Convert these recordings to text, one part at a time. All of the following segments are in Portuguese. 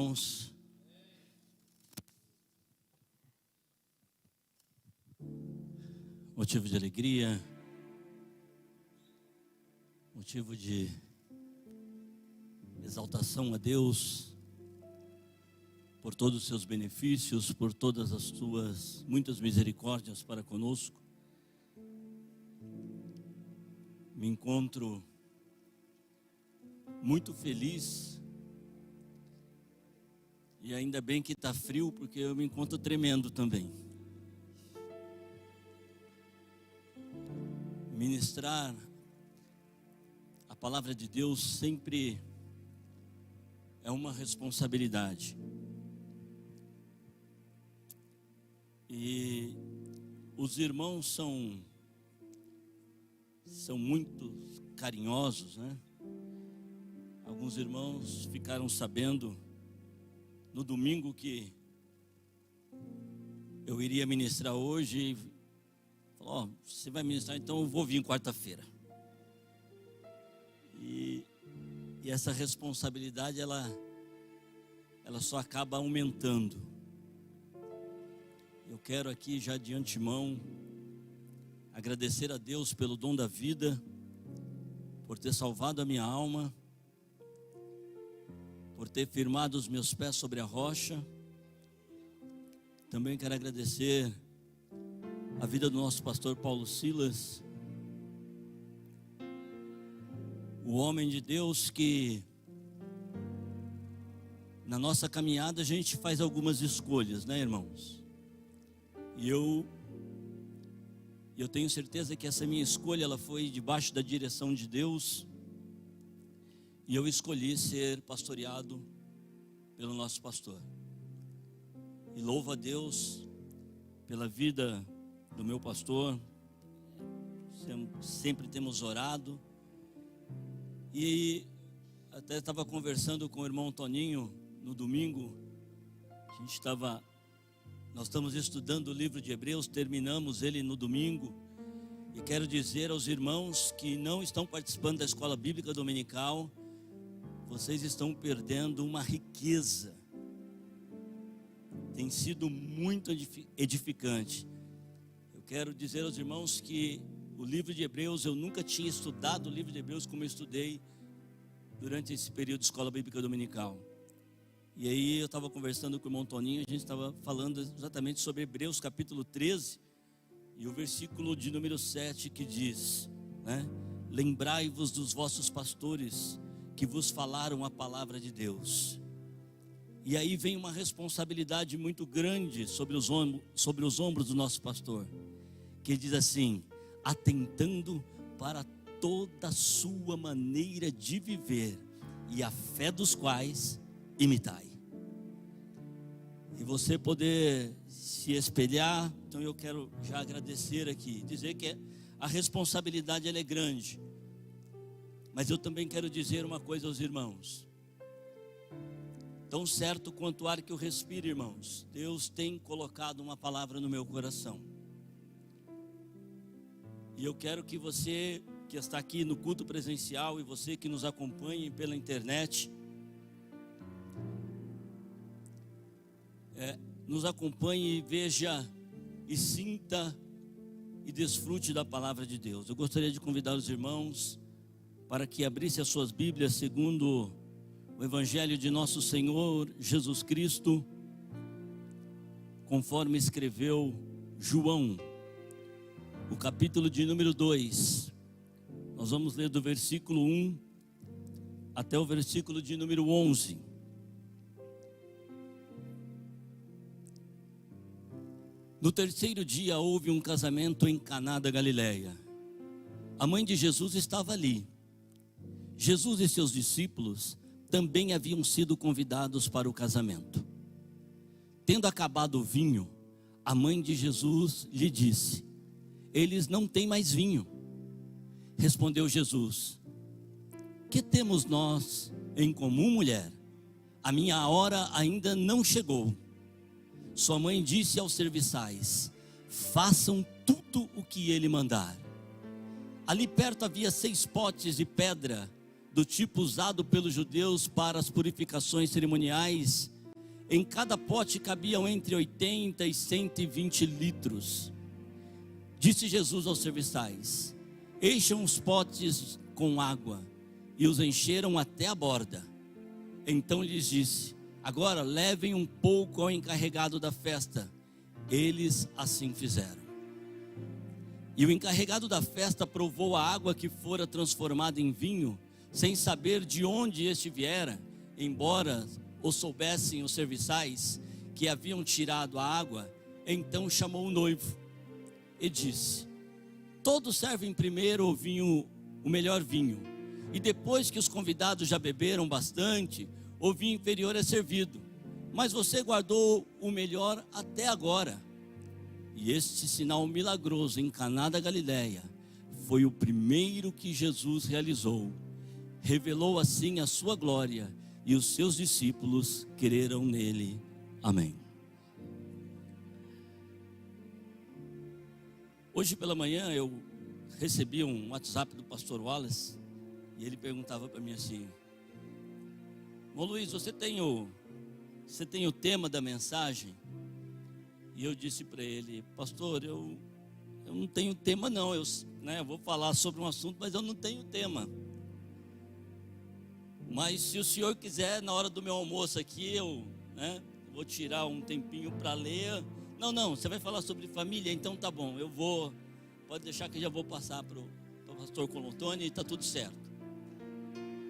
irmãos? Motivo de alegria, motivo de exaltação a Deus por todos os seus benefícios, por todas as suas muitas misericórdias para conosco. Me encontro muito feliz e ainda bem que está frio, porque eu me encontro tremendo também. Ministrar a palavra de Deus sempre é uma responsabilidade. E os irmãos são muito carinhosos, né? Alguns irmãos ficaram sabendo no domingo que eu iria ministrar hoje. Falou: você vai ministrar, então eu vou vir quarta-feira. E essa responsabilidade ela só acaba aumentando. Eu quero aqui já de antemão agradecer a Deus pelo dom da vida, por ter salvado a minha alma, por ter firmado os meus pés sobre a rocha. Também quero agradecer a vida do nosso pastor Paulo Silas, o homem de Deus que na nossa caminhada a gente faz algumas escolhas, né, irmãos? E eu tenho certeza que essa minha escolha ela foi debaixo da direção de Deus, e eu escolhi ser pastoreado pelo nosso pastor. E louvo a Deus pela vida do meu pastor. Sempre temos orado. E até estava conversando com o irmão Toninho no domingo. Nós estamos estudando o livro de Hebreus, terminamos ele no domingo. E quero dizer aos irmãos que não estão participando da escola bíblica dominical: vocês estão perdendo uma riqueza. Tem sido muito edificante. Eu quero dizer aos irmãos que o livro de Hebreus, eu nunca tinha estudado o livro de Hebreus como eu estudei durante esse período de escola bíblica dominical. E aí eu estava conversando com o irmão Toninho, a gente estava falando exatamente sobre Hebreus capítulo 13, e o versículo de número 7 que diz, né? Lembrai-vos dos vossos pastores que vos falaram a palavra de Deus. E aí vem uma responsabilidade muito grande sobre os ombros do nosso pastor, que diz assim: atentando para toda a sua maneira de viver e a fé dos quais imitai. E você poder se espelhar. Então eu quero já agradecer aqui, dizer que a responsabilidade ela é grande. Mas eu também quero dizer uma coisa aos irmãos: tão certo quanto o ar que eu respiro, irmãos, Deus tem colocado uma palavra no meu coração. E eu quero que você que está aqui no culto presencial e você que nos acompanha pela internet, nos acompanhe e veja e sinta e desfrute da palavra de Deus. Eu gostaria de convidar os irmãos para que abrissem as suas Bíblias segundo o Evangelho de nosso Senhor Jesus Cristo, conforme escreveu João, o capítulo de número 2. Nós vamos ler do versículo 1 até o versículo de número 11. No terceiro dia houve um casamento em Caná da Galileia. A mãe de Jesus estava ali. Jesus e seus discípulos também haviam sido convidados para o casamento. Tendo acabado o vinho, a mãe de Jesus lhe disse: eles não têm mais vinho. Respondeu Jesus: que temos nós em comum, mulher? A minha hora ainda não chegou. Sua mãe disse aos serviçais: façam tudo o que ele mandar. Ali perto havia 6 potes de pedra, do tipo usado pelos judeus para as purificações cerimoniais, Em cada pote cabiam entre 80 e 120 litros. Disse Jesus aos serviçais: encham os potes com água. E os encheram até a borda. Então lhes disse: agora levem um pouco ao encarregado da festa. Eles assim fizeram. E o encarregado da festa provou a água que fora transformada em vinho, sem saber de onde este viera, embora o soubessem os serviçais que haviam tirado a água. Então chamou o noivo e disse: todos servem primeiro o melhor vinho, e depois que os convidados já beberam bastante, o vinho inferior é servido, mas você guardou o melhor até agora. E este sinal milagroso em Caná da Galileia foi o primeiro que Jesus realizou. Revelou assim a sua glória, e os seus discípulos creram nele. Amém. Hoje pela manhã eu recebi um WhatsApp do pastor Wallace, e ele perguntava para mim assim: Ô Luiz, você tem o tema da mensagem? E eu disse para ele: pastor, eu não tenho tema não, eu vou falar sobre um assunto, mas eu não tenho tema. Mas se o senhor quiser, na hora do meu almoço aqui, eu vou tirar um tempinho para ler. Não, você vai falar sobre família, então tá bom, pode deixar que eu já vou passar para o pastor Colotone e está tudo certo.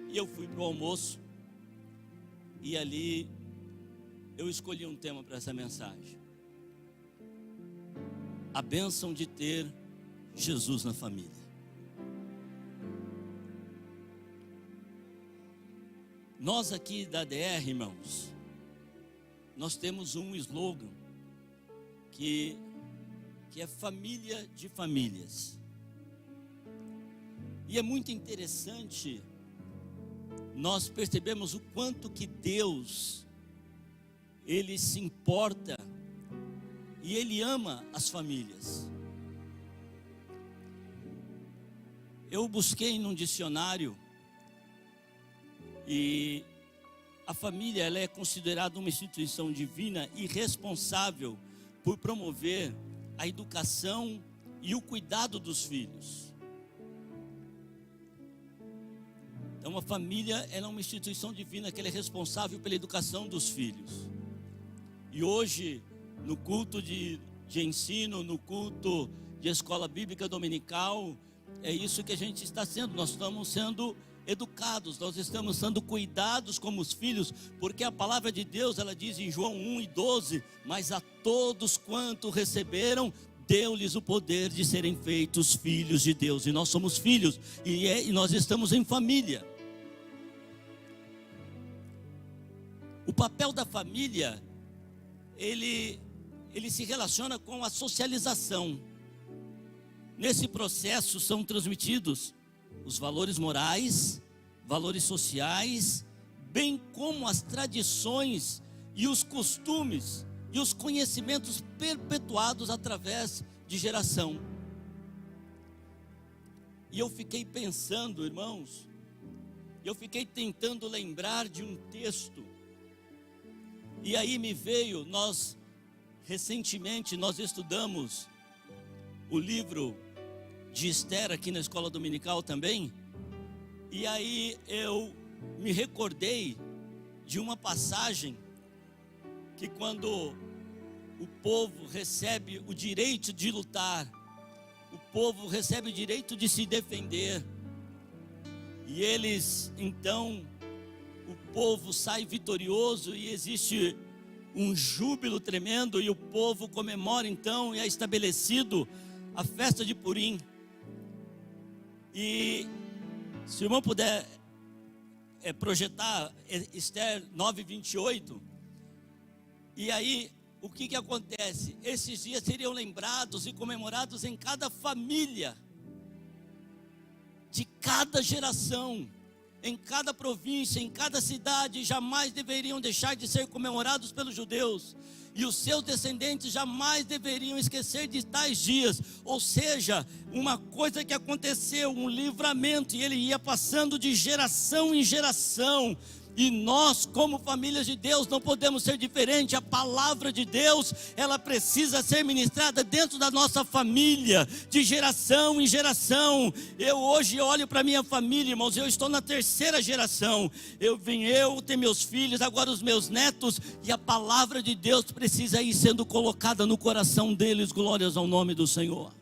E eu fui para o almoço, e ali eu escolhi um tema para essa mensagem: a bênção de ter Jesus na família. Nós aqui da DR, irmãos, nós temos um slogan que é família de famílias. E é muito interessante nós percebemos o quanto que Deus, Ele se importa e Ele ama as famílias. Eu busquei num dicionário, e a família ela é considerada uma instituição divina e responsável por promover a educação e o cuidado dos filhos. Então a família é uma instituição divina que ela é responsável pela educação dos filhos. E hoje, no culto de ensino, no culto de escola bíblica dominical, é isso que a gente está sendo. Nós estamos sendo educados, nós estamos sendo cuidados como os filhos, porque a palavra de Deus, ela diz em João 1:12, mas a todos quanto receberam, deu-lhes o poder de serem feitos filhos de Deus. E nós somos filhos, e nós estamos em família. O papel da família, ele se relaciona com a socialização. Nesse processo são transmitidos os valores morais, valores sociais, bem como as tradições e os costumes e os conhecimentos perpetuados através de geração. E eu fiquei pensando, irmãos, eu fiquei tentando lembrar de um texto, e aí me veio, recentemente nós estudamos o livro de Esther aqui na escola dominical também, e aí eu me recordei de uma passagem que quando o povo recebe o direito de lutar, o povo recebe o direito de se defender, e eles então, o povo sai vitorioso e existe um júbilo tremendo, e o povo comemora então, e é estabelecido a festa de Purim. E se o irmão puder projetar Esther 9:28, e aí o que acontece? Esses dias seriam lembrados e comemorados em cada família, de cada geração, em cada província, em cada cidade, jamais deveriam deixar de ser comemorados pelos judeus, e os seus descendentes jamais deveriam esquecer de tais dias. Ou seja, uma coisa que aconteceu, um livramento, e ele ia passando de geração em geração, E nós, como famílias de Deus, não podemos ser diferente. A palavra de Deus, ela precisa ser ministrada dentro da nossa família, de geração em geração. Eu hoje olho para minha família, irmãos, eu estou na terceira geração. Eu tenho meus filhos, agora os meus netos, e a palavra de Deus precisa ir sendo colocada no coração deles. Glórias ao nome do Senhor.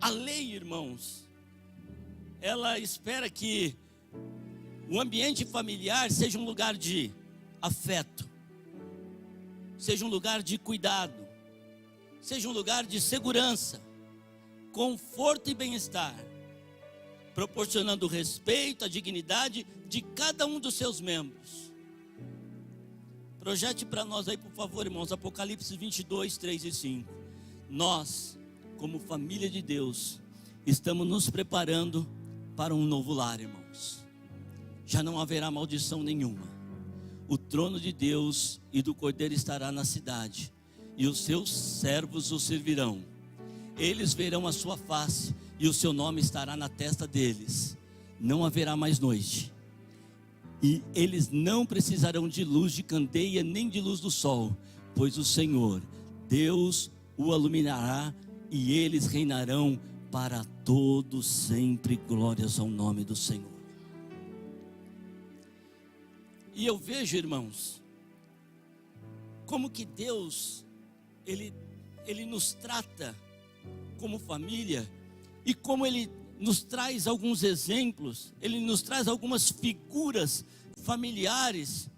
A lei, irmãos, ela espera que o ambiente familiar seja um lugar de afeto, seja um lugar de cuidado, seja um lugar de segurança, conforto e bem-estar, proporcionando o respeito, a dignidade de cada um dos seus membros. Projete para nós aí, por favor, irmãos, Apocalipse 22, 3 e 5. Nós, como família de Deus, estamos nos preparando para um novo lar, irmãos. Já não haverá maldição nenhuma. O trono de Deus e do Cordeiro estará na cidade, e os seus servos o servirão. Eles verão a sua face, e o seu nome estará na testa deles. Não haverá mais noite, e eles não precisarão de luz de candeia, nem de luz do sol, pois o Senhor, Deus, o iluminará, e eles reinarão para todo sempre. Glórias ao nome do Senhor. E eu vejo, irmãos, como que Deus, Ele nos trata como família, e como Ele nos traz alguns exemplos, Ele nos traz algumas figuras familiares,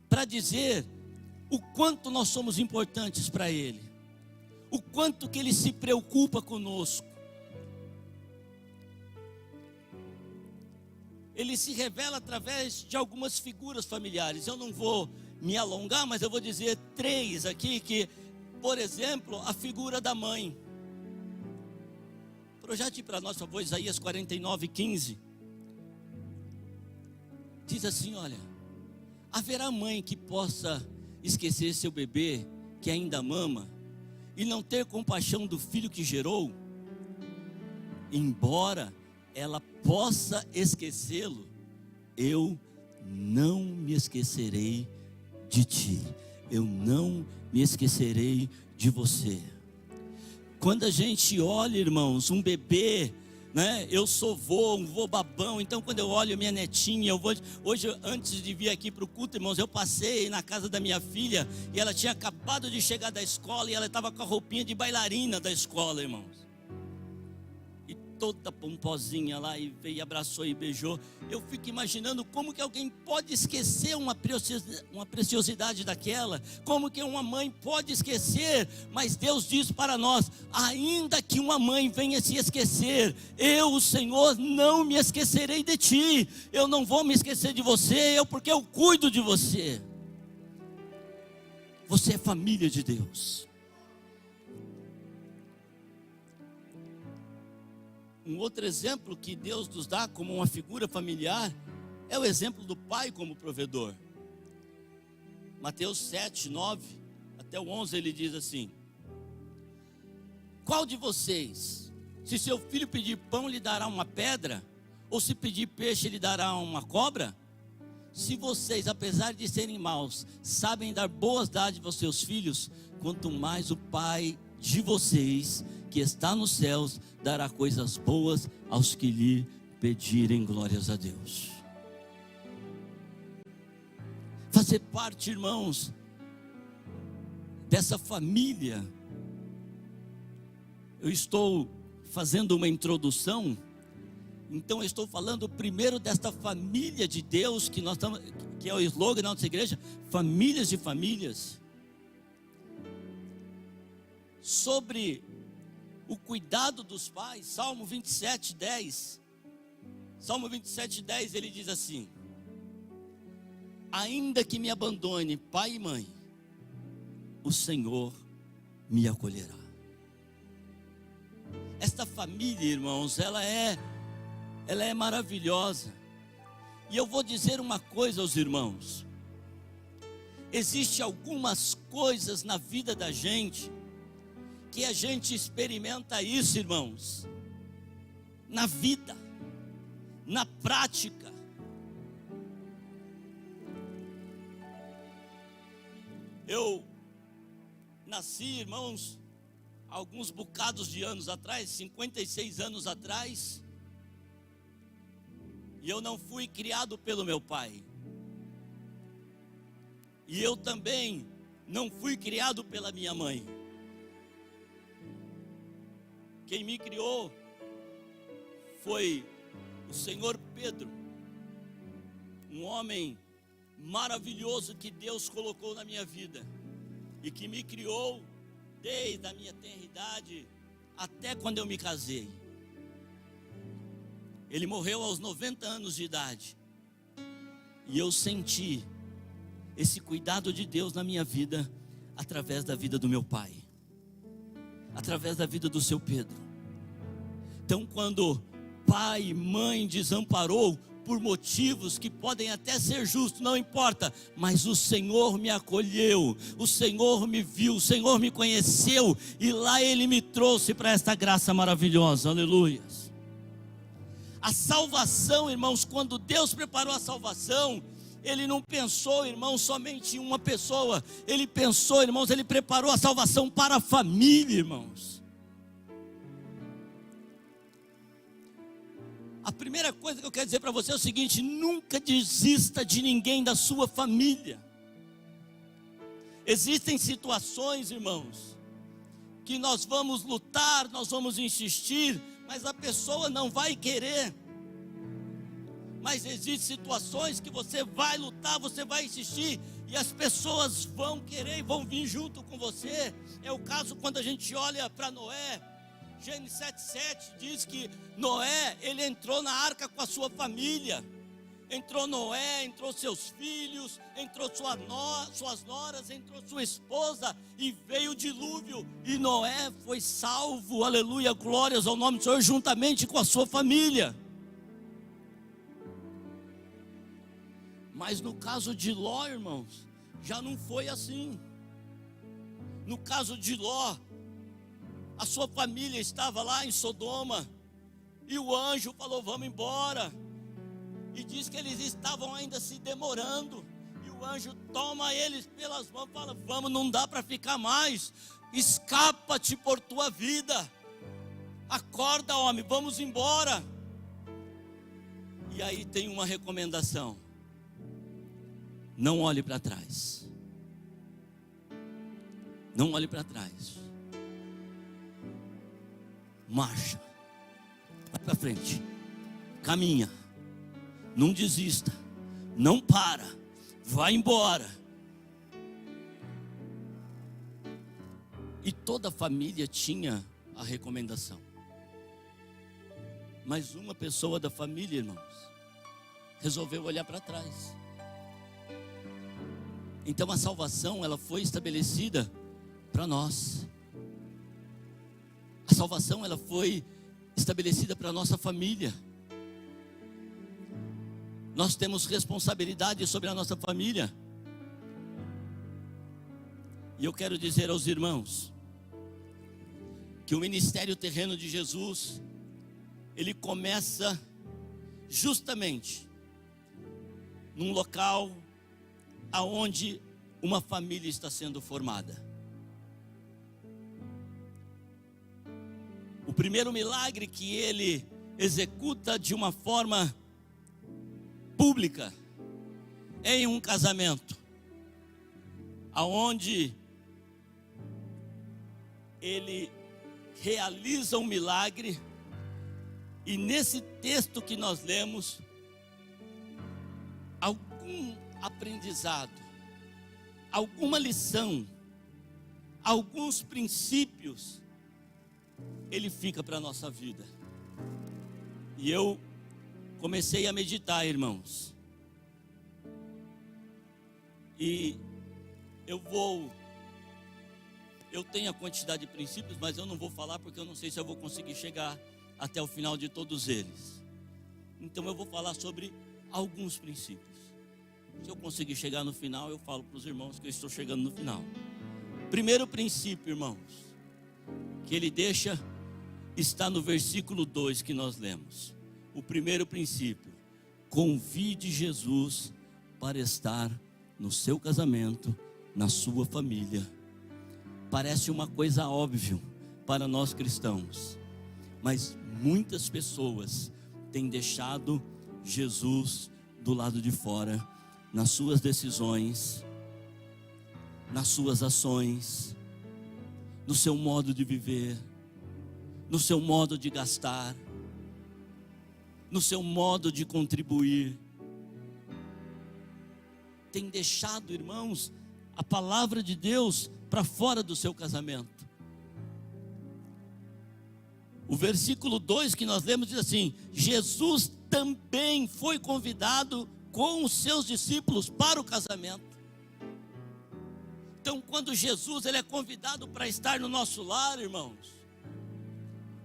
para dizer o quanto nós somos importantes para Ele, o quanto que Ele se preocupa conosco. Ele se revela através de algumas figuras familiares. Eu não vou me alongar, mas eu vou dizer 3 aqui, que, por exemplo, a figura da mãe. Projete para nós, por favor, Isaías 49, 15. Diz assim, olha: haverá mãe que possa esquecer seu bebê que ainda mama, e não ter compaixão do filho que gerou? Embora ela possa esquecê-lo, eu não me esquecerei de ti. Eu não me esquecerei de você. Quando a gente olha, irmãos, um bebê, né? Eu sou um vô babão, então quando eu olho minha netinha, hoje, antes de vir aqui para o culto, irmãos, eu passei na casa da minha filha, e ela tinha acabado de chegar da escola, e ela estava com a roupinha de bailarina da escola, irmãos, e toda pomposinha lá, e veio, abraçou e beijou. Eu fico imaginando como que alguém pode esquecer uma preciosidade daquela, como que uma mãe pode esquecer. Mas Deus diz para nós: ainda que uma mãe venha se esquecer, eu, o Senhor, não me esquecerei de ti. Eu não vou me esquecer de você, porque eu cuido de você. Você é família de Deus. Um outro exemplo que Deus nos dá como uma figura familiar é o exemplo do pai como provedor. Mateus 7, 9 até o 11, ele diz assim: qual de vocês, se seu filho pedir pão, lhe dará uma pedra? Ou se pedir peixe, lhe dará uma cobra? Se vocês, apesar de serem maus, sabem dar boas dádivas aos seus filhos, quanto mais o Pai de vocês, que está nos céus, dará coisas boas aos que lhe pedirem. Glórias a Deus. Fazer parte, irmãos, dessa família. Eu estou fazendo uma introdução, então eu estou falando primeiro desta família de Deus, que nós estamos, que é o slogan da nossa igreja, famílias de famílias. Sobre o cuidado dos pais, Salmo 27, 10. Salmo 27, 10, ele diz assim: ainda que me abandone pai e mãe, o Senhor me acolherá. Esta família, irmãos, ela é maravilhosa. E eu vou dizer uma coisa aos irmãos: existe algumas coisas na vida da gente que a gente experimenta isso, irmãos, na vida, na prática. Eu nasci, irmãos, alguns bocados de anos atrás, 56 anos atrás, e eu não fui criado pelo meu pai. E eu também não fui criado pela minha mãe. Quem me criou foi o Senhor Pedro, um homem maravilhoso que Deus colocou na minha vida e que me criou desde a minha tenra idade até quando eu me casei. Ele morreu aos 90 anos de idade e eu senti esse cuidado de Deus na minha vida através da vida do meu pai, através da vida do seu Pedro. Então, quando pai e mãe desamparou por motivos que podem até ser justos, não importa, mas o Senhor me acolheu, o Senhor me viu, o Senhor me conheceu, e lá Ele me trouxe para esta graça maravilhosa, aleluia. A salvação, irmãos, quando Deus preparou a salvação, Ele não pensou, irmãos, somente em uma pessoa, Ele pensou, irmãos, Ele preparou a salvação para a família, irmãos. A primeira coisa que eu quero dizer para você é o seguinte: nunca desista de ninguém da sua família. Existem situações, irmãos, que nós vamos lutar, nós vamos insistir, mas a pessoa não vai querer. Mas existem situações que você vai lutar, você vai insistir, e as pessoas vão querer e vão vir junto com você. É o caso quando a gente olha para Noé. Gênesis 7:7 diz que Noé, ele entrou na arca com a sua família. Entrou Noé, entrou seus filhos, entrou suas noras, entrou sua esposa, e veio o dilúvio, e Noé foi salvo, aleluia, glórias ao nome do Senhor, juntamente com a sua família. Mas no caso de Ló, irmãos, já não foi assim. No caso de Ló, a sua família estava lá em Sodoma, e o anjo falou: vamos embora. E diz que eles estavam ainda se demorando, e o anjo toma eles pelas mãos e fala: vamos, não dá para ficar mais, escapa-te por tua vida, acorda, homem, vamos embora. E aí tem uma recomendação: não olhe para trás, não olhe para trás, marcha, vai para frente, caminha, não desista, não para, vai embora. E toda a família tinha a recomendação, mas uma pessoa da família, irmãos, resolveu olhar para trás. Então a salvação, ela foi estabelecida para nós. A salvação, ela foi estabelecida para a nossa família. Nós temos responsabilidade sobre a nossa família. E eu quero dizer aos irmãos que o ministério terreno de Jesus, ele começa justamente num local aonde uma família está sendo formada. O primeiro milagre que ele executa de uma forma pública é em um casamento, aonde ele realiza um milagre. E nesse texto que nós lemos, algum aprendizado, alguma lição, alguns princípios, ele fica para a nossa vida. E eu comecei a meditar, irmãos, e eu tenho a quantidade de princípios, mas eu não vou falar, porque eu não sei se eu vou conseguir chegar até o final de todos eles. Então eu vou falar sobre alguns princípios. Se eu conseguir chegar no final, eu falo para os irmãos que eu estou chegando no final. Primeiro princípio, irmãos, que ele deixa está no versículo 2 que nós lemos. O primeiro princípio: convide Jesus para estar no seu casamento, na sua família. Parece uma coisa óbvia para nós cristãos, mas muitas pessoas têm deixado Jesus do lado de fora, nas suas decisões, nas suas ações, no seu modo de viver, no seu modo de gastar, no seu modo de contribuir. Tem deixado, irmãos, a palavra de Deus para fora do seu casamento. O versículo 2 que nós lemos diz assim: Jesus também foi convidado com os seus discípulos para o casamento. Então, quando Jesus ele é convidado para estar no nosso lar, irmãos,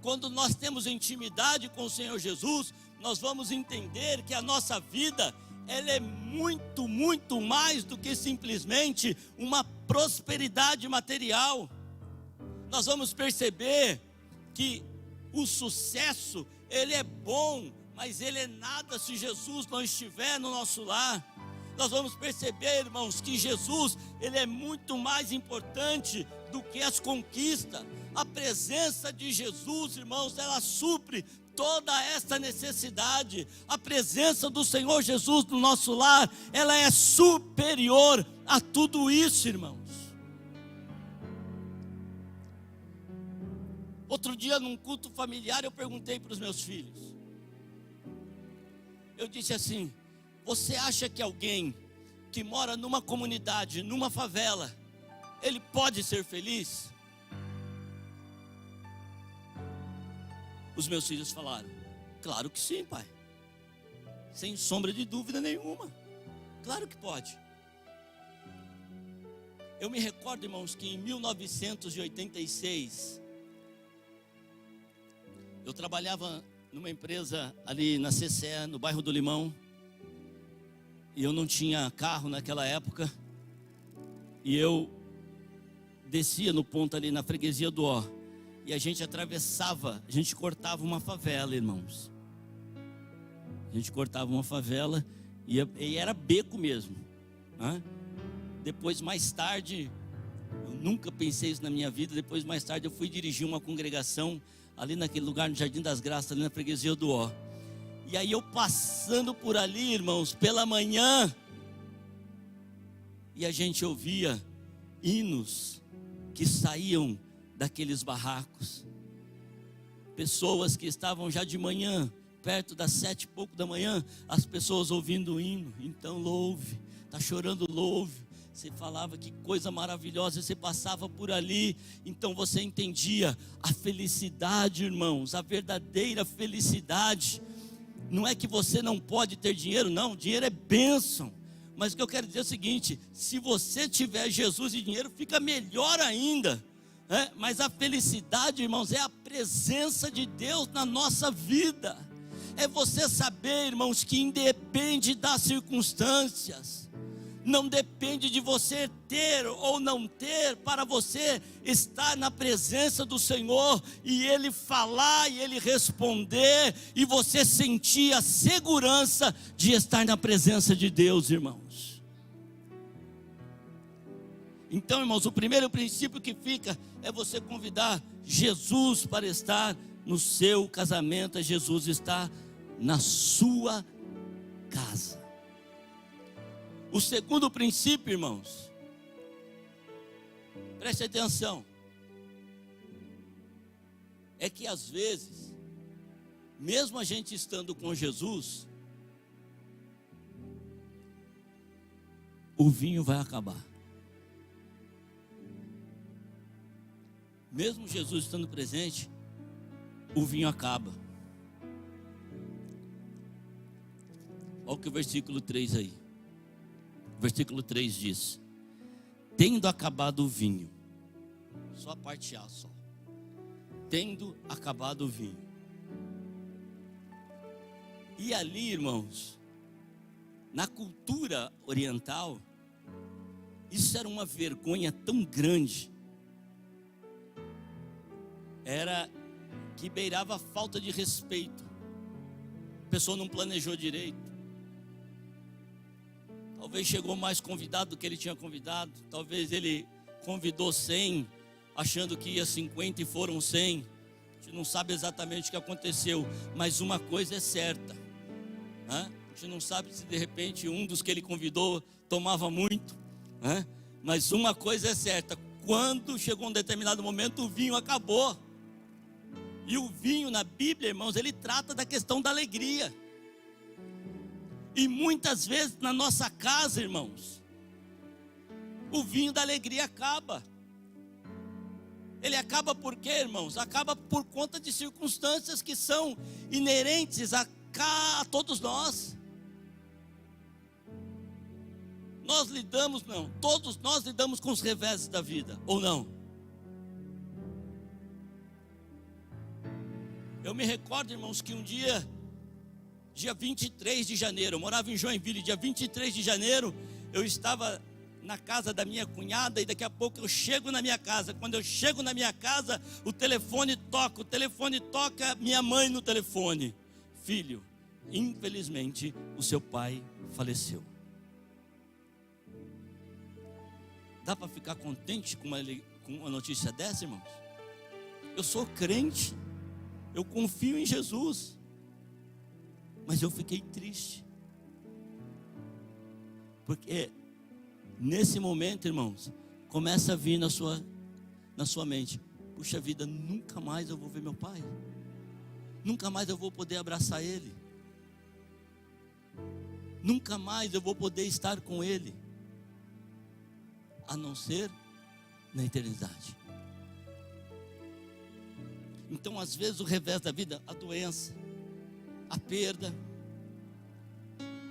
quando nós temos intimidade com o Senhor Jesus, nós vamos entender que a nossa vida, ela é muito, muito mais do que simplesmente uma prosperidade material. Nós vamos perceber que o sucesso, ele é bom, mas ele é nada se Jesus não estiver no nosso lar. Nós vamos perceber, irmãos, que Jesus, ele é muito mais importante do que as conquistas. A presença de Jesus, irmãos, ela supre toda essa necessidade. A presença do Senhor Jesus no nosso lar, ela é superior a tudo isso, irmãos. Outro dia, num culto familiar, eu perguntei para os meus filhos. Eu disse assim: você acha que alguém que mora numa comunidade, numa favela, ele pode ser feliz? Os meus filhos falaram: claro que sim, pai. Sem sombra de dúvida nenhuma. Claro que pode. Eu me recordo, irmãos, que em 1986, eu trabalhava numa empresa ali na CCE, no bairro do Limão. E eu não tinha carro naquela época. E eu descia no ponto ali na freguesia do Ó. E a gente atravessava, a gente cortava uma favela, irmãos. A gente cortava uma favela e era beco mesmo, né? Depois, mais tarde, eu nunca pensei isso na minha vida. Depois, mais tarde, eu fui dirigir uma congregação ali naquele lugar, no Jardim das Graças, ali na freguesia do Ó. E aí eu passando por ali, irmãos, pela manhã, e a gente ouvia hinos que saíam daqueles barracos. Pessoas que estavam já de manhã, perto das 7 e pouco da manhã, as pessoas ouvindo o hino. Então louve, está chorando, louve. Você falava que coisa maravilhosa, você passava por ali, então você entendia a felicidade, irmãos, a verdadeira felicidade. Não é que você não pode ter dinheiro, não, dinheiro é bênção. Mas o que eu quero dizer é o seguinte: se você tiver Jesus e dinheiro, fica melhor ainda. Mas a felicidade, irmãos, é a presença de Deus na nossa vida. É você saber, irmãos, que independe das circunstâncias, não depende de você ter ou não ter, para você estar na presença do Senhor e Ele falar e Ele responder, e você sentir a segurança de estar na presença de Deus, irmãos. Então, irmãos, o primeiro princípio que fica é você convidar Jesus para estar no seu casamento, é Jesus estar na sua casa. O segundo princípio, irmãos, preste atenção, é que às vezes, mesmo a gente estando com Jesus, o vinho vai acabar. Mesmo Jesus estando presente, o vinho acaba. Olha o que o versículo 3 aí. Versículo 3 diz: tendo acabado o vinho, só a parte A só. Tendo acabado o vinho. E ali, irmãos, na cultura oriental, isso era uma vergonha tão grande. Era que beirava a falta de respeito. A pessoa não planejou direito. Talvez chegou mais convidado do que ele tinha convidado. Talvez ele convidou 100, achando que ia 50 e foram 100. A gente não sabe exatamente o que aconteceu, mas uma coisa é certa, né? A gente não sabe se de repente um dos que ele convidou tomava muito, né? Mas uma coisa é certa: quando chegou um determinado momento, o vinho acabou. E o vinho na Bíblia, irmãos, ele trata da questão da alegria. E muitas vezes na nossa casa, irmãos, o vinho da alegria acaba. Ele acaba por quê, irmãos? Acaba por conta de circunstâncias que são inerentes a todos nós. Todos nós lidamos com os reveses da vida, ou não? Eu me recordo, irmãos, que um dia 23 de janeiro, eu morava em Joinville, dia 23 de janeiro, eu estava na casa da minha cunhada, e daqui a pouco eu chego na minha casa. Quando eu chego na minha casa, o telefone toca, minha mãe no telefone: filho, infelizmente o seu pai faleceu. Dá para ficar contente com uma notícia dessa, irmãos? Eu sou crente, eu confio em Jesus, mas eu fiquei triste, porque nesse momento, irmãos, começa a vir na sua mente: puxa vida, nunca mais eu vou ver meu pai, nunca mais eu vou poder abraçar ele, nunca mais eu vou poder estar com ele, a não ser na eternidade. Então, às vezes, o revés da vida, a doença, a perda.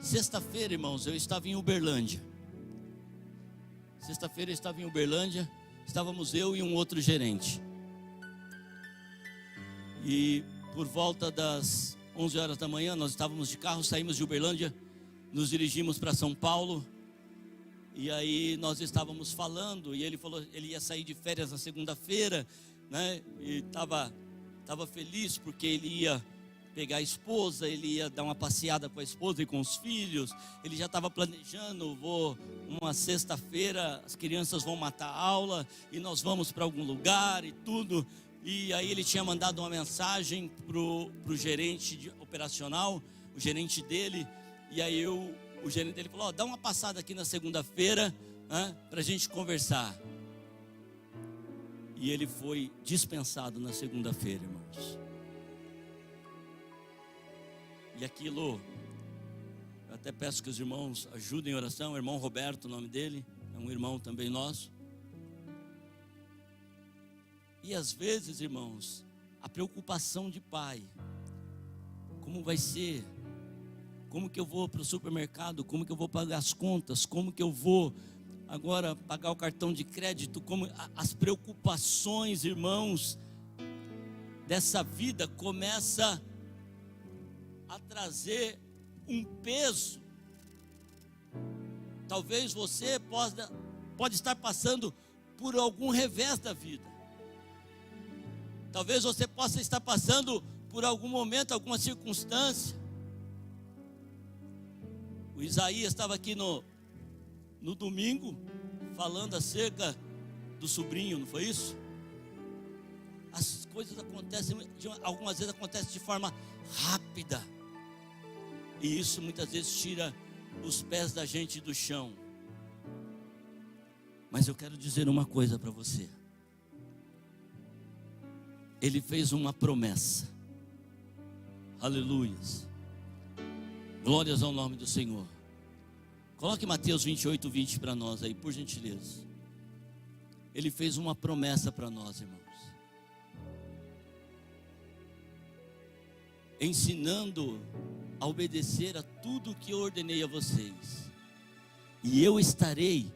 Sexta-feira, irmãos, eu estava em Uberlândia. Estávamos eu e um outro gerente. E por volta das 11 horas da manhã, nós estávamos de carro, saímos de Uberlândia, nos dirigimos para São Paulo. E aí nós estávamos falando, e ele falou, ele ia sair de férias na segunda-feira, né? E estava feliz porque ele ia pegar a esposa, ele ia dar uma passeada com a esposa e com os filhos. Ele já estava planejando: uma sexta-feira as crianças vão matar a aula e nós vamos para algum lugar e tudo. E aí ele tinha mandado uma mensagem pro gerente operacional, o gerente dele. E aí o gerente dele falou: dá uma passada aqui na segunda-feira, para a gente conversar. E ele foi dispensado na segunda-feira, irmãos. E aquilo, eu até peço que os irmãos ajudem em oração. O irmão Roberto, o nome dele, é um irmão também nosso. E às vezes, irmãos, a preocupação de pai: como vai ser? Como que eu vou para o supermercado? Como que eu vou pagar as contas? Como que eu vou agora pagar o cartão de crédito? Como as preocupações, irmãos, dessa vida começa a trazer um peso. Talvez você pode estar passando por algum revés da vida. Talvez você possa estar passando por algum momento, alguma circunstância. O Isaías estava aqui no domingo falando acerca do sobrinho, não foi isso? As coisas acontecem, algumas vezes acontecem de forma rápida, e isso muitas vezes tira os pés da gente do chão. Mas eu quero dizer uma coisa para você: Ele fez uma promessa. Aleluias. Glórias ao nome do Senhor. Coloque Mateus 28:20 para nós aí, por gentileza. Ele fez uma promessa para nós, irmãos, ensinando a obedecer a tudo que eu ordenei a vocês. E eu estarei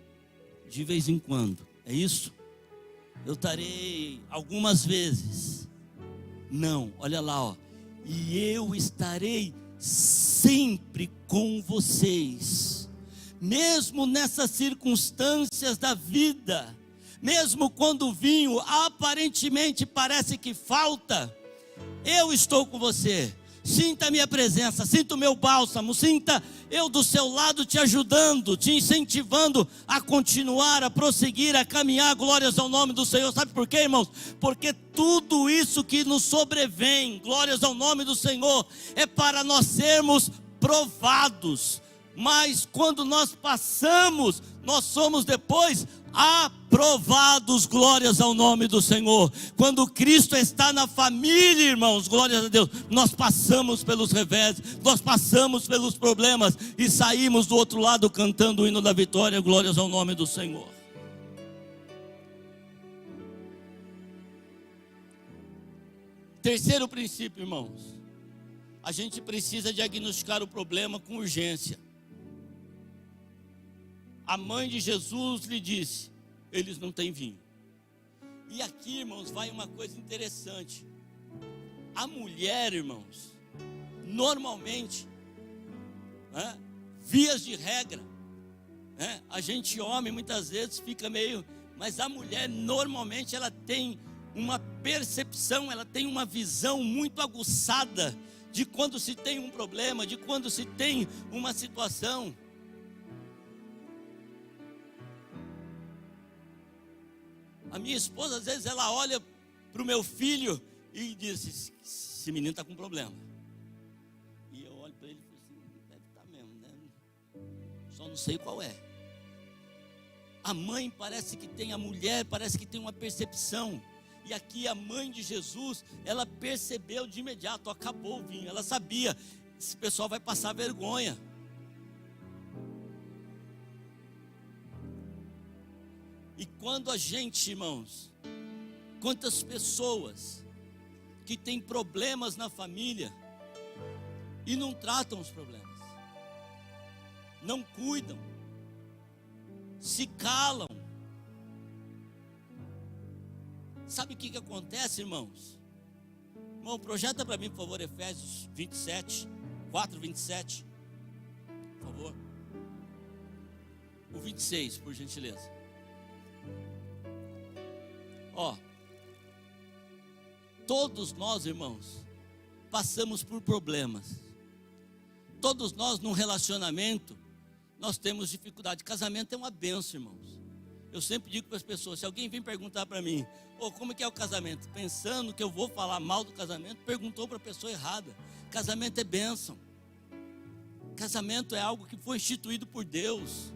de vez em quando. É isso? Eu estarei algumas vezes. Não, olha lá, ó. E eu estarei sempre com vocês, mesmo nessas circunstâncias da vida, mesmo quando o vinho aparentemente parece que falta, eu estou com você. Sinta a minha presença, sinta o meu bálsamo, sinta eu do seu lado te ajudando, te incentivando a continuar, a prosseguir, a caminhar. Glórias ao nome do Senhor. Sabe por quê, irmãos? Porque tudo isso que nos sobrevém, glórias ao nome do Senhor, é para nós sermos provados. Mas quando nós passamos, nós somos depois aprovados, glórias ao nome do Senhor. Quando Cristo está na família, irmãos, glórias a Deus, nós passamos pelos reveses, nós passamos pelos problemas e saímos do outro lado cantando o hino da vitória, glórias ao nome do Senhor. Terceiro princípio, irmãos, a gente precisa diagnosticar o problema com urgência. A mãe de Jesus lhe disse: eles não têm vinho. E aqui, irmãos, vai uma coisa interessante. A mulher, irmãos, normalmente, vias de regra, a gente homem muitas vezes fica meio... Mas a mulher normalmente ela tem uma percepção, ela tem uma visão muito aguçada de quando se tem um problema, de quando se tem uma situação. A minha esposa, às vezes, ela olha para o meu filho e diz: esse menino está com problema. E eu olho para ele e falo assim: deve estar mesmo, né? Só não sei qual é. A mãe parece que tem, a mulher parece que tem uma percepção. E aqui a mãe de Jesus, ela percebeu de imediato: acabou o vinho. Ela sabia, esse pessoal vai passar vergonha. E quando a gente, irmãos, quantas pessoas que têm problemas na família e não tratam os problemas, não cuidam, se calam. Sabe o que acontece, irmãos? Irmão, projeta para mim, por favor, Efésios 27, 4, 27, por favor. O 26, por gentileza. Todos nós, irmãos, passamos por problemas. Todos nós, num relacionamento, nós temos dificuldade. Casamento é uma bênção, irmãos. Eu sempre digo para as pessoas: se alguém vem perguntar para mim: como que é o casamento? Pensando que eu vou falar mal do casamento, perguntou para a pessoa errada. Casamento é bênção. Casamento é algo que foi instituído por Deus.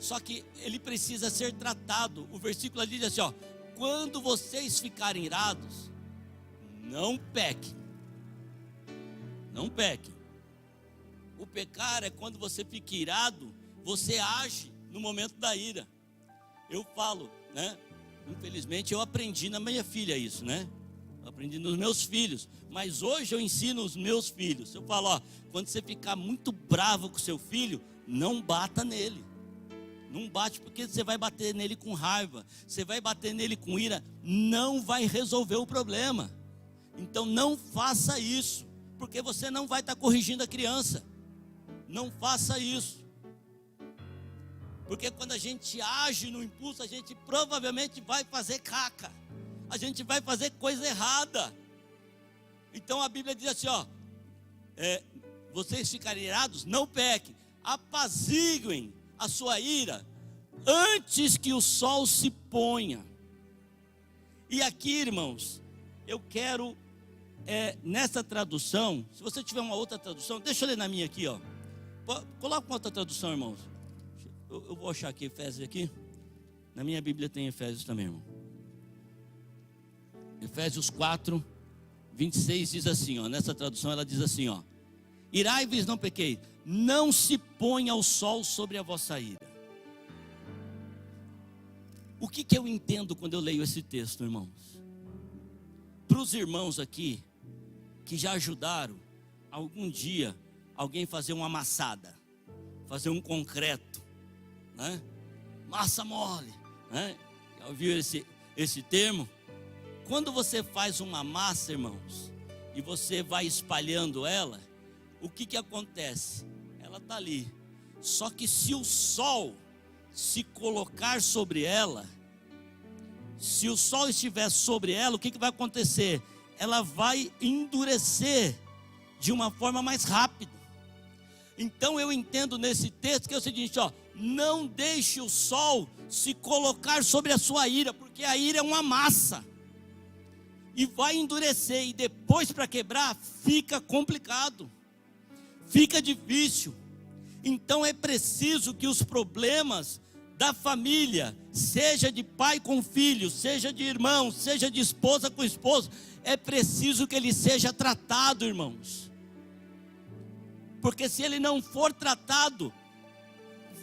Só que ele precisa ser tratado. O versículo ali diz assim: quando vocês ficarem irados, não pequem. Não pequem. O pecar é quando você fica irado, você age no momento da ira. Eu falo, infelizmente eu aprendi na minha filha isso, Eu aprendi nos meus filhos, mas hoje eu ensino os meus filhos. Eu falo, quando você ficar muito bravo com seu filho, não bata nele. Não bate, porque você vai bater nele com raiva, você vai bater nele com ira, não vai resolver o problema. Então não faça isso, porque você não vai estar corrigindo a criança. Não faça isso. Porque quando a gente age no impulso, a gente provavelmente vai fazer caca. A gente vai fazer coisa errada. Então a Bíblia diz assim, vocês ficarem irados, não pequem, apaziguem a sua ira antes que o sol se ponha. E aqui, irmãos, eu quero nessa tradução, se você tiver uma outra tradução, deixa eu ler na minha aqui, coloca uma outra tradução, irmãos. Eu vou achar aqui Efésios aqui. Na minha Bíblia tem Efésios também, irmão. Efésios 4, 26 diz assim, nessa tradução ela diz assim, irai-vos, não pequei, não se ponha o sol sobre a vossa ira. O que eu entendo quando eu leio esse texto, irmãos? Para os irmãos aqui, que já ajudaram, algum dia, alguém fazer uma amassada, fazer um concreto, massa mole, Já ouviu esse termo? Quando você faz uma massa, irmãos, e você vai espalhando ela, o que acontece? Ela está ali. Só que se o sol se colocar sobre ela, se o sol estiver sobre ela, o que vai acontecer? Ela vai endurecer de uma forma mais rápida. Então eu entendo nesse texto que é o seguinte, ó, não deixe o sol se colocar sobre a sua ira, porque a ira é uma massa, e vai endurecer, e depois para quebrar fica complicado, fica difícil. Então é preciso que os problemas da família, seja de pai com filho, seja de irmão, seja de esposa com esposo, é preciso que ele seja tratado, irmãos. Porque se ele não for tratado,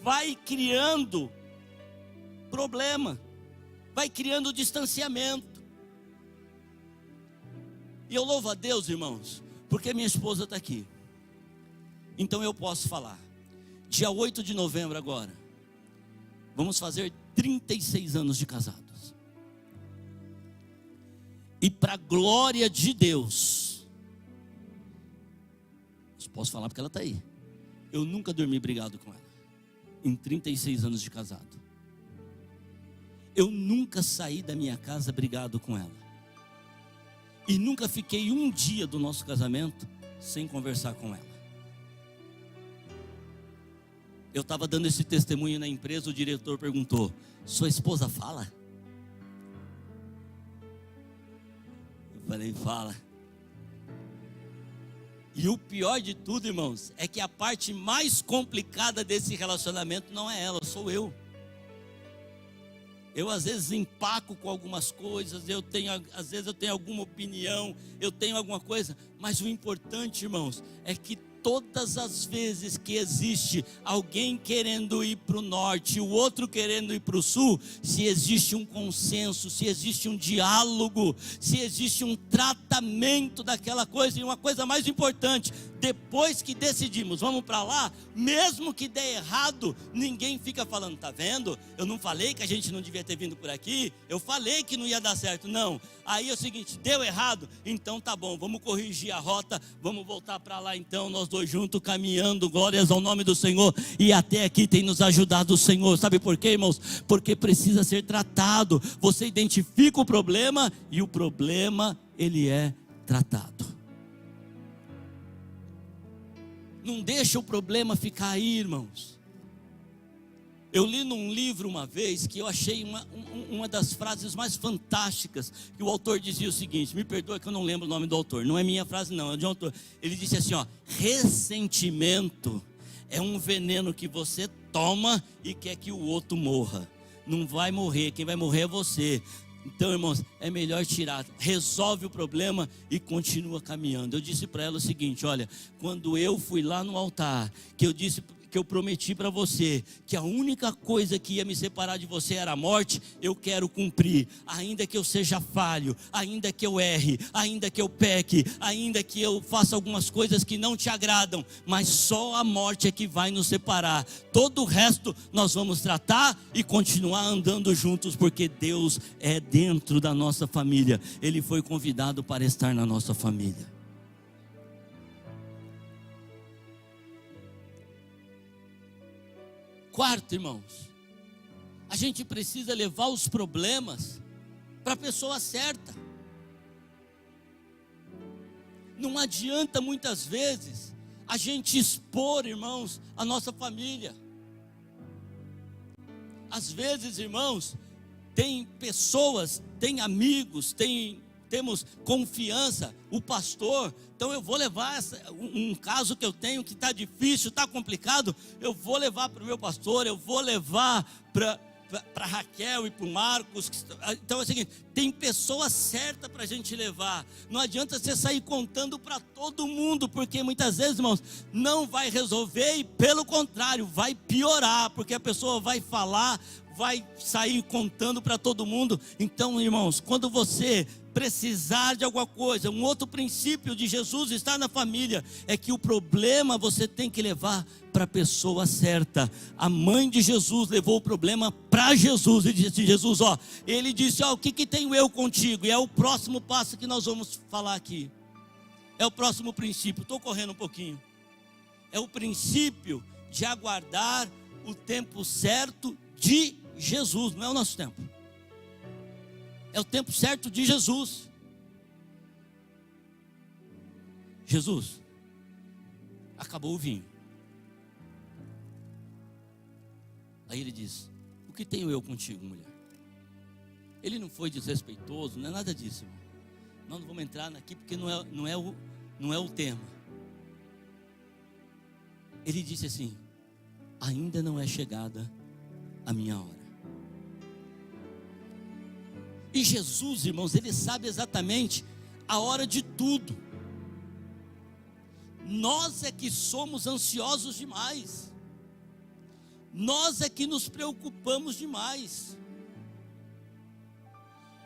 vai criando problema, vai criando distanciamento. E eu louvo a Deus, irmãos, porque minha esposa está aqui. Então eu posso falar. Dia 8 de novembro agora, vamos fazer 36 anos de casados. E para a glória de Deus, posso falar porque ela está aí, eu nunca dormi brigado com ela, em 36 anos de casado. Eu nunca saí da minha casa brigado com ela. E nunca fiquei um dia do nosso casamento sem conversar com ela. Eu estava dando esse testemunho na empresa, o diretor perguntou: sua esposa fala? Eu falei: fala. E o pior de tudo, irmãos, é que a parte mais complicada desse relacionamento não é ela, sou eu. Eu às vezes empaco com algumas coisas, às vezes eu tenho alguma opinião, eu tenho alguma coisa, mas o importante, irmãos, é que todas as vezes que existe alguém querendo ir para o norte e o outro querendo ir para o sul, se existe um consenso, se existe um diálogo, se existe um tratamento daquela coisa, e uma coisa mais importante, depois que decidimos, vamos para lá, mesmo que dê errado, ninguém fica falando: tá vendo? Eu não falei que a gente não devia ter vindo por aqui, eu falei que não ia dar certo. Não, aí é o seguinte, deu errado, então tá bom, vamos corrigir a rota, vamos voltar para lá então, nós dois juntos caminhando, glórias ao nome do Senhor. E até aqui tem nos ajudado o Senhor. Sabe por quê, irmãos? Porque precisa ser tratado. Você identifica o problema e o problema, ele é tratado. Não deixa o problema ficar aí, irmãos. Eu li num livro uma vez que eu achei uma das frases mais fantásticas, que o autor dizia o seguinte, me perdoa que eu não lembro o nome do autor, não é minha frase não, é de um autor. Ele disse assim, ó: ressentimento é um veneno que você toma e quer que o outro morra. Não vai morrer, quem vai morrer é você. Então, irmãos, é melhor tirar, resolve o problema e continua caminhando. Eu disse para ela o seguinte: olha, quando eu fui lá no altar, que eu prometi para você que a única coisa que ia me separar de você era a morte, eu quero cumprir, ainda que eu seja falho, ainda que eu erre, ainda que eu peque, ainda que eu faça algumas coisas que não te agradam, mas só a morte é que vai nos separar. Todo o resto nós vamos tratar e continuar andando juntos, porque Deus é dentro da nossa família, Ele foi convidado para estar na nossa família. Quarto, irmãos, a gente precisa levar os problemas para a pessoa certa. Não adianta muitas vezes a gente expor, irmãos, a nossa família. Às vezes, irmãos, tem pessoas, tem amigos, temos confiança, o pastor, então eu vou levar um caso que eu tenho que está difícil, está complicado, eu vou levar para o meu pastor, eu vou levar para Raquel e para o Marcos. Então é o seguinte, tem pessoa certa para a gente levar. Não adianta você sair contando para todo mundo, porque muitas vezes, irmãos, não vai resolver e pelo contrário, vai piorar, porque a pessoa vai falar, vai sair contando para todo mundo. Então, irmãos, quando você precisar de alguma coisa, um outro princípio de Jesus está na família, é que o problema você tem que levar para a pessoa certa. A mãe de Jesus levou o problema para Jesus e disse: Jesus, ó, ele disse, ó, o que tenho eu contigo? E é o próximo passo que nós vamos falar aqui, é o próximo princípio. Estou correndo um pouquinho. É o princípio de aguardar o tempo certo de Jesus, não é o nosso tempo. É o tempo certo de Jesus. Jesus, acabou o vinho. Aí ele diz: o que tenho eu contigo, mulher? Ele não foi desrespeitoso, não é nada disso, irmão. Nós não vamos entrar aqui porque não é o tema. Ele disse assim: ainda não é chegada a minha hora. E Jesus, irmãos, ele sabe exatamente a hora de tudo. Nós é que somos ansiosos demais. Nós é que nos preocupamos demais.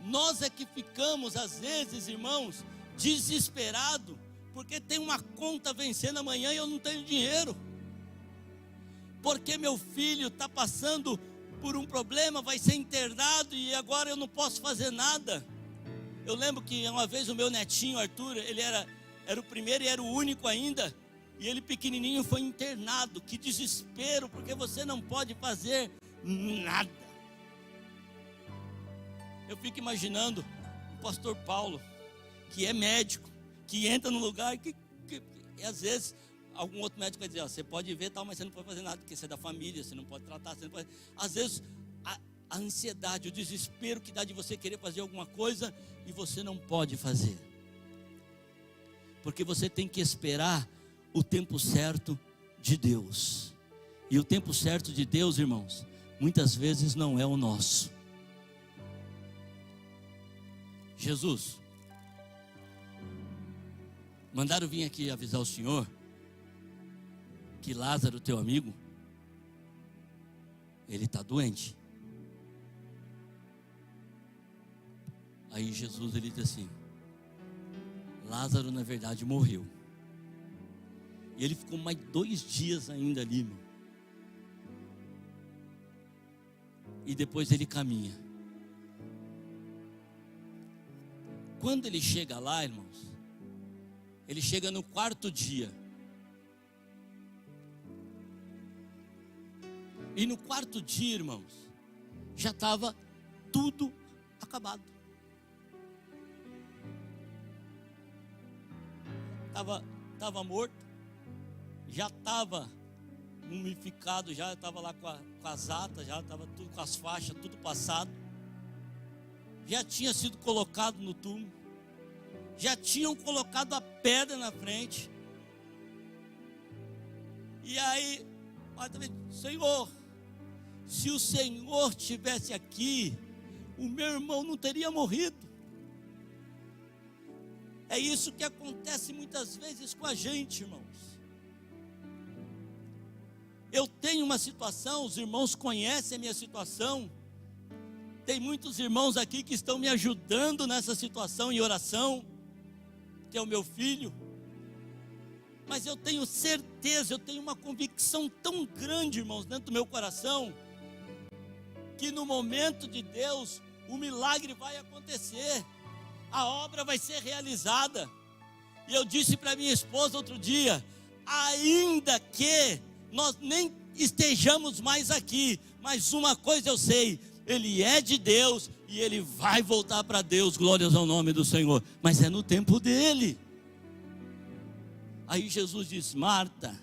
Nós é que ficamos, às vezes, irmãos, desesperados, porque tem uma conta vencendo amanhã e eu não tenho dinheiro. Porque meu filho está passando por um problema, vai ser internado e agora eu não posso fazer nada. Eu lembro que uma vez o meu netinho Arthur, ele era o primeiro e era o único ainda, e ele pequenininho foi internado. Que desespero, porque você não pode fazer nada. Eu fico imaginando o pastor Paulo, que é médico, que entra no lugar que às vezes algum outro médico vai dizer: ó, você pode ver tal, mas você não pode fazer nada, porque você é da família, você não pode tratar, você não pode... Às vezes a ansiedade, o desespero que dá de você querer fazer alguma coisa e você não pode fazer, porque você tem que esperar o tempo certo de Deus. E o tempo certo de Deus, irmãos, muitas vezes não é o nosso. Jesus, mandaram vir aqui avisar o senhor que Lázaro, teu amigo, ele está doente. Aí Jesus, ele diz assim: Lázaro na verdade morreu. E ele ficou mais 2 dias ainda ali, irmão. E depois ele caminha. Quando ele chega lá, irmãos, ele chega no 4º dia. E no 4º dia, irmãos, já estava tudo acabado. Estava morto, já estava mumificado, já estava lá com as atas, já estava tudo com as faixas, tudo passado. Já tinha sido colocado no túmulo, já tinham colocado a pedra na frente. E aí, Senhor, se o Senhor estivesse aqui, o meu irmão não teria morrido. É isso que acontece muitas vezes com a gente, irmãos. Eu tenho uma situação, os irmãos conhecem a minha situação. Tem muitos irmãos aqui que estão me ajudando nessa situação em oração, que é o meu filho. Mas eu tenho certeza, eu tenho uma convicção tão grande, irmãos, dentro do meu coração, que no momento de Deus, o milagre vai acontecer, a obra vai ser realizada. E eu disse para minha esposa outro dia: ainda que nós nem estejamos mais aqui, mas uma coisa eu sei, Ele é de Deus e Ele vai voltar para Deus, glórias ao nome do Senhor, mas é no tempo dEle. Aí Jesus diz: Marta,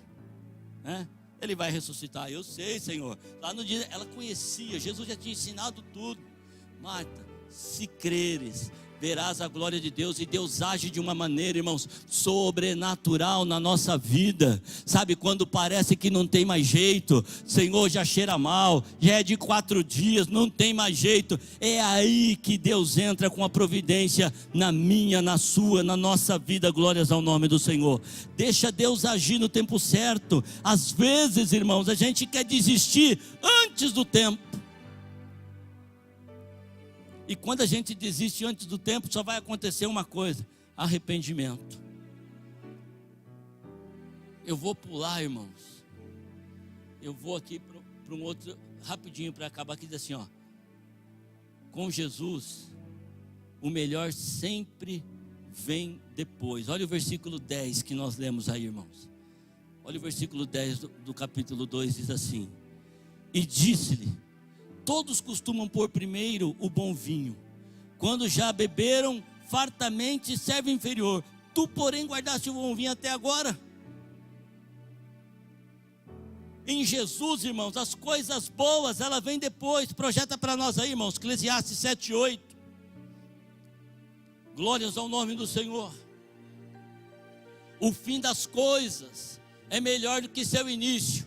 né? Ele vai ressuscitar. Eu sei, Senhor. Lá no dia, ela conhecia, Jesus já tinha ensinado tudo. Marta, se creres, verás a glória de Deus. E Deus age de uma maneira, irmãos, sobrenatural na nossa vida. Sabe, quando parece que não tem mais jeito, Senhor, já cheira mal, já é de 4 dias, não tem mais jeito. É aí que Deus entra com a providência na minha, na sua, na nossa vida, glórias ao nome do Senhor. Deixa Deus agir no tempo certo. Às vezes, irmãos, a gente quer desistir antes do tempo. E quando a gente desiste antes do tempo, só vai acontecer uma coisa: arrependimento. Eu vou pular, irmãos. Eu vou aqui para um outro, rapidinho, para acabar aqui, diz assim, ó: com Jesus, o melhor sempre vem depois. Olha o versículo 10 que nós lemos aí, irmãos. Olha o versículo 10 do capítulo 2, diz assim: e disse-lhe: todos costumam pôr primeiro o bom vinho, quando já beberam fartamente, servo inferior. Tu, porém, guardaste o bom vinho até agora. Em Jesus, irmãos, as coisas boas, ela vem depois. Projeta para nós aí, irmãos, Eclesiastes 7:8. Glórias ao nome do Senhor. O fim das coisas é melhor do que seu início,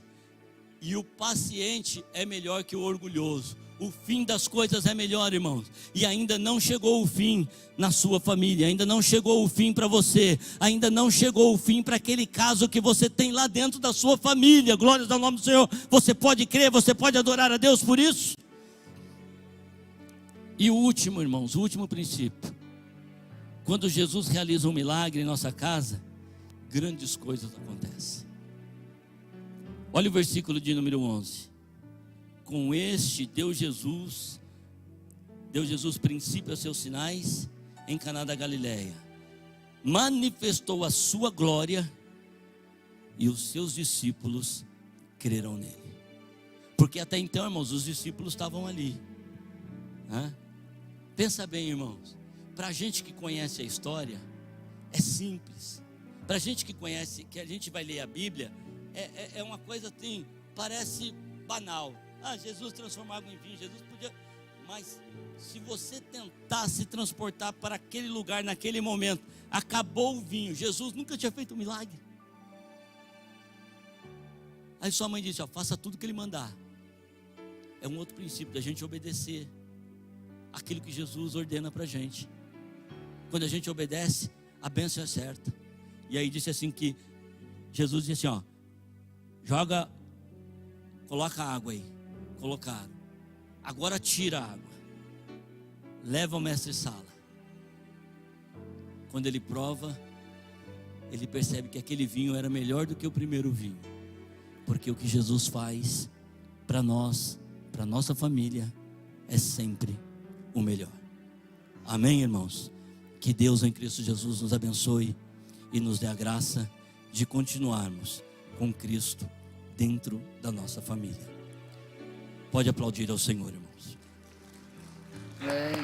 e o paciente é melhor que o orgulhoso. O fim das coisas é melhor, irmãos. E ainda não chegou o fim na sua família. Ainda não chegou o fim para você. Ainda não chegou o fim para aquele caso que você tem lá dentro da sua família. Glórias ao nome do Senhor. Você pode crer, você pode adorar a Deus por isso. E o último, irmãos, o último princípio. Quando Jesus realiza um milagre em nossa casa, grandes coisas acontecem. Olha o versículo de número 11. Com este deu Jesus princípio a seus sinais em Caná da Galileia. Manifestou a sua glória e os seus discípulos creram nele. Porque até então, irmãos, os discípulos estavam ali. Pensa bem, irmãos. Para a gente que conhece a história, é simples. Para a gente que conhece, que a gente vai ler a Bíblia, é uma coisa assim, parece banal. Jesus transformou água em vinho, Jesus podia. Mas se você tentar se transportar para aquele lugar, naquele momento, acabou o vinho. Jesus nunca tinha feito um milagre. Aí sua mãe disse, faça tudo que ele mandar. É um outro princípio da gente obedecer aquilo que Jesus ordena para a gente. Quando a gente obedece, a bênção é certa. E aí disse assim que Jesus disse assim, coloca a água aí. Colocaram. Agora tira a água. Leva ao mestre-sala. Quando ele prova, ele percebe que aquele vinho era melhor do que o primeiro vinho. Porque o que Jesus faz para nós, para nossa família, é sempre o melhor. Amém, irmãos? Que Deus em Cristo Jesus nos abençoe e nos dê a graça de continuarmos com Cristo dentro da nossa família. Pode aplaudir ao Senhor, irmãos. Amém.